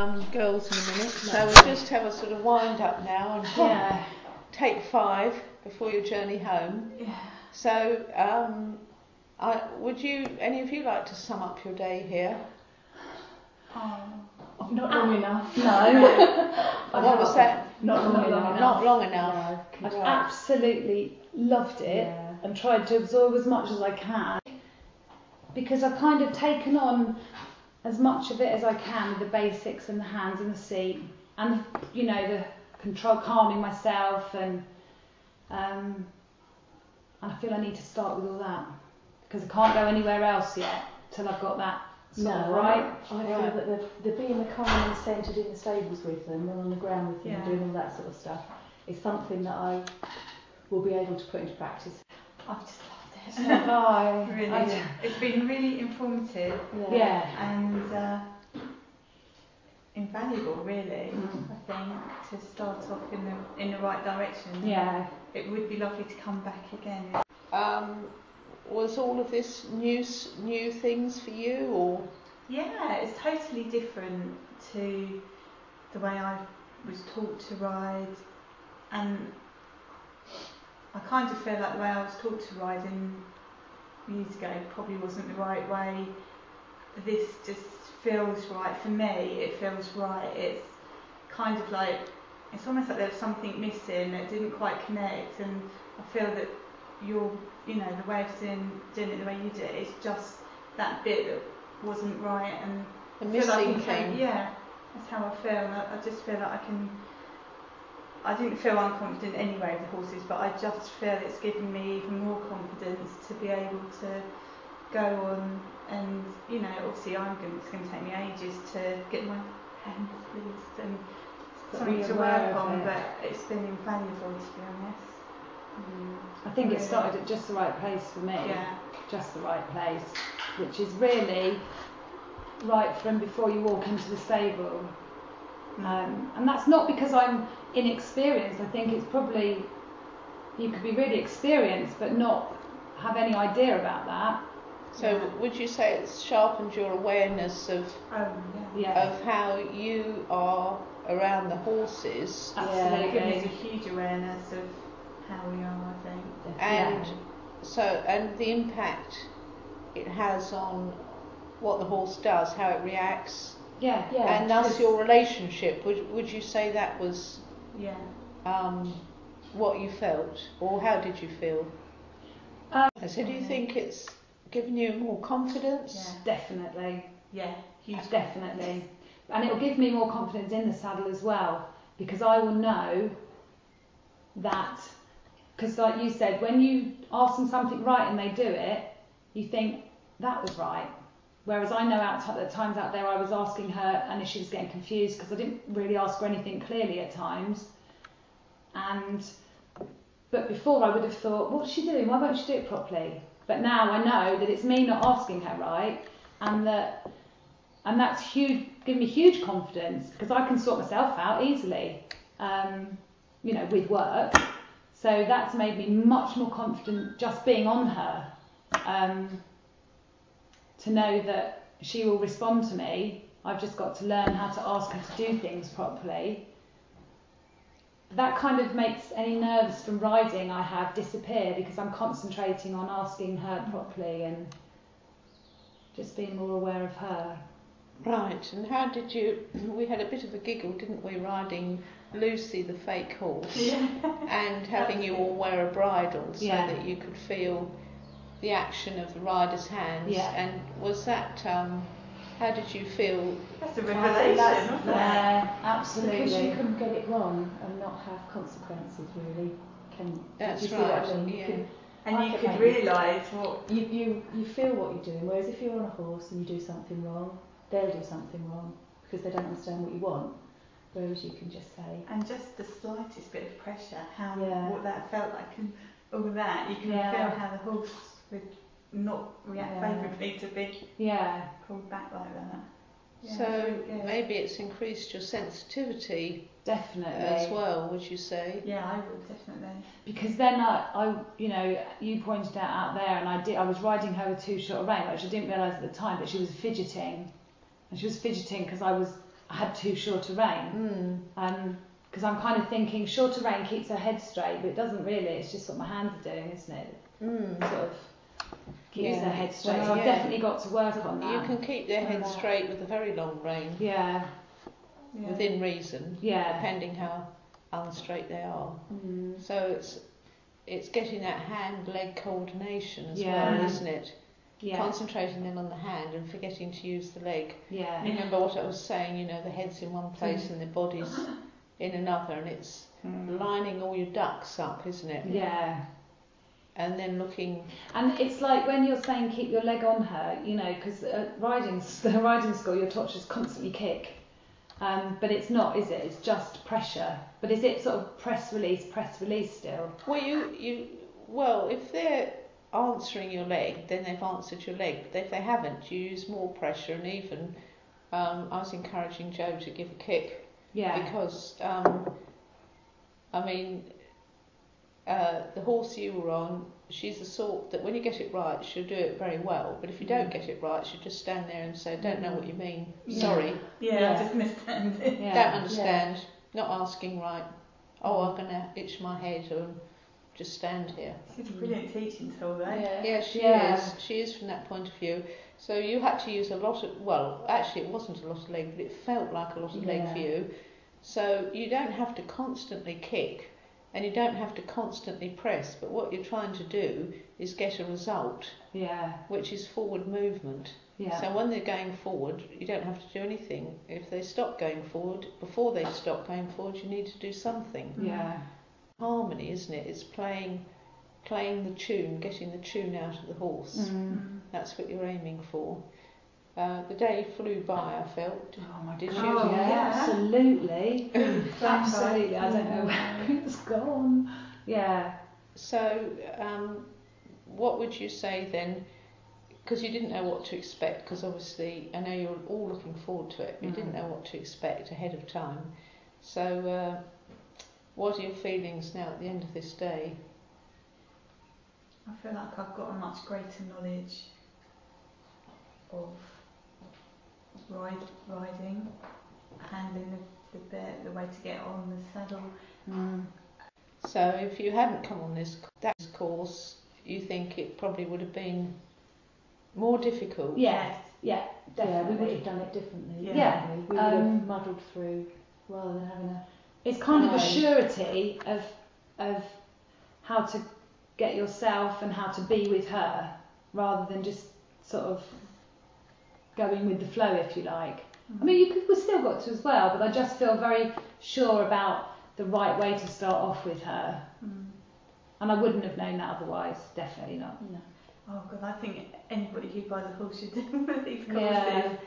Girls in a minute, so we'll just have a sort of wind up now and take 5 before your journey home. Yeah. So, would you, any of you, like to sum up your day here? Not long enough. No. What was that? Not long enough. Not long enough. No. I've absolutely loved it and tried to absorb as much as I can, because I've kind of taken on as much of it as I can with the basics and the hands and the seat and, you know, the control, calming myself, and I feel I need to start with all that because I can't go anywhere else yet till I've got that sort of right. I feel that the being the calm and centred in the stables with them and on the ground with them and doing all that sort of stuff is something that I will be able to put into practice. I've just loved it. So have I. Really, it's been really informative and invaluable, really. I think, to start off in the right direction. Yeah. It would be lovely to come back again. Was all of this new things for you, or? Yeah, it's totally different to the way I was taught to ride, and I kind of feel like the way I was taught to ride years ago probably wasn't the right way. This just feels right for me. It feels right. It's kind of like, it's almost like there was something missing that didn't quite connect, and I feel that the way of doing it the way you do it, it's just that bit that wasn't right, and the missing thing. Yeah, that's how I feel. I just feel like I didn't feel unconfident anyway with the horses, but I just feel it's given me even more confidence to be able to go on, and obviously it's going to take me ages to get my hands loose and something to work on, but it's been invaluable, to be honest. I think it started at just the right place for me. Yeah. Just the right place, which is really right from before you walk into the stable. And that's not because I'm inexperienced. I think it's probably, you could be really experienced but not have any idea about that. So would you say it's sharpened your awareness of how you are around the horses? Absolutely. It gives us a huge awareness of how we are, I think. And and the impact it has on what the horse does, how it reacts. And thus your relationship, would you say that was what you felt, or how did you feel? So do you think it's given you more confidence? Yeah, definitely. Yeah, huge. Definitely. And it'll give me more confidence in the saddle as well, because I will know that, because like you said, when you ask them something right and they do it, you think, that was right. Whereas I know at times out there I was asking her and she was getting confused because I didn't really ask her anything clearly at times. But before I would have thought, what's she doing? Why won't she do it properly? But now I know that it's me not asking her right, and that's huge, given me huge confidence, because I can sort myself out easily, with work. So that's made me much more confident just being on her. To know that she will respond to me. I've just got to learn how to ask her to do things properly. That kind of makes any nerves from riding I have disappear, because I'm concentrating on asking her properly and just being more aware of her. Right, and how did you, we had a bit of a giggle, didn't we, riding Lucy, the fake horse, and having you all wear a bridle so that you could feel the action of the rider's hands. And was that, how did you feel? That's a revelation, wasn't it? Yeah, absolutely. Because you couldn't get it wrong and not have consequences, really. That's you see right. what I mean? You could realise what... You feel what you're doing, whereas if you're on a horse and you do something wrong, they'll do something wrong because they don't understand what you want. Whereas you can just say... And just the slightest bit of pressure, what that felt like, and all that, you can feel how the horse would not react favourably to be pulled back like that. Yeah, so maybe it's increased your sensitivity as well, would you say? Yeah, I would, definitely. Because then I you pointed out there, and I was riding her with too short a rein, which I didn't realise at the time, but she was fidgeting, and she was fidgeting because I I had too short a rein. Because I'm kind of thinking shorter rein keeps her head straight, but it doesn't really. It's just what my hands are doing, isn't it? Sort of keeps her head straight. So I've definitely got to work on that. You can keep their head straight with a very long rein. Yeah. Within reason. Yeah. Depending how unstraight they are. So it's getting that hand-leg coordination as well, isn't it? Yeah. Concentrating then on the hand and forgetting to use the leg. Yeah. Remember what I was saying, you know, the head's in one place and the body's in another, and it's lining all your ducks up, isn't it? Yeah. And then looking... And it's like when you're saying keep your leg on her, you know, because the riding school you're taught to just constantly kick. But it's not, is it? It's just pressure. But is it sort of press, release still? Well, if they're answering your leg, then they've answered your leg. But if they haven't, you use more pressure. And even I was encouraging Joe to give a kick. Yeah. Because, the horse you were on, she's the sort that when you get it right, she'll do it very well. But if you don't get it right, she'll just stand there and say, I don't know what you mean. Sorry. I just understand it. Don't understand. Not asking right. Oh, I'm going to itch my head or just stand here. She's a brilliant teaching tool, though. Yeah, she is. She is from that point of view. So you had to use a lot of, well, actually it wasn't a lot of leg, but it felt like a lot of leg for you. So you don't have to constantly kick and you don't have to constantly press, but what you're trying to do is get a result, which is forward movement. Yeah. So when they're going forward, you don't have to do anything. If they stop going forward, before they stop going forward, you need to do something. Yeah. Harmony, isn't it? It's playing the tune, getting the tune out of the horse. That's what you're aiming for. The day flew by, I felt. Oh my God. Oh, yeah, absolutely. Absolutely. I don't know where it's gone. Yeah. So, what would you say then? Because you didn't know what to expect, because obviously I know you're all looking forward to it, but you didn't know what to expect ahead of time. So, what are your feelings now at the end of this day? I feel like I've got a much greater knowledge of riding, handling the bit, the way to get on the saddle. So if you hadn't come on this course, you think it probably would have been more difficult? Yes, yeah, definitely. We would have done it differently. Yeah. We would have muddled through rather than having a... It's kind of a surety of how to get yourself and how to be with her, rather than just sort of going with the flow, if you like. I mean, we've still got to as well, but I just feel very sure about the right way to start off with her. And I wouldn't have known that otherwise, definitely not. No. Oh God, I think anybody who buys a horse should do one of these courses.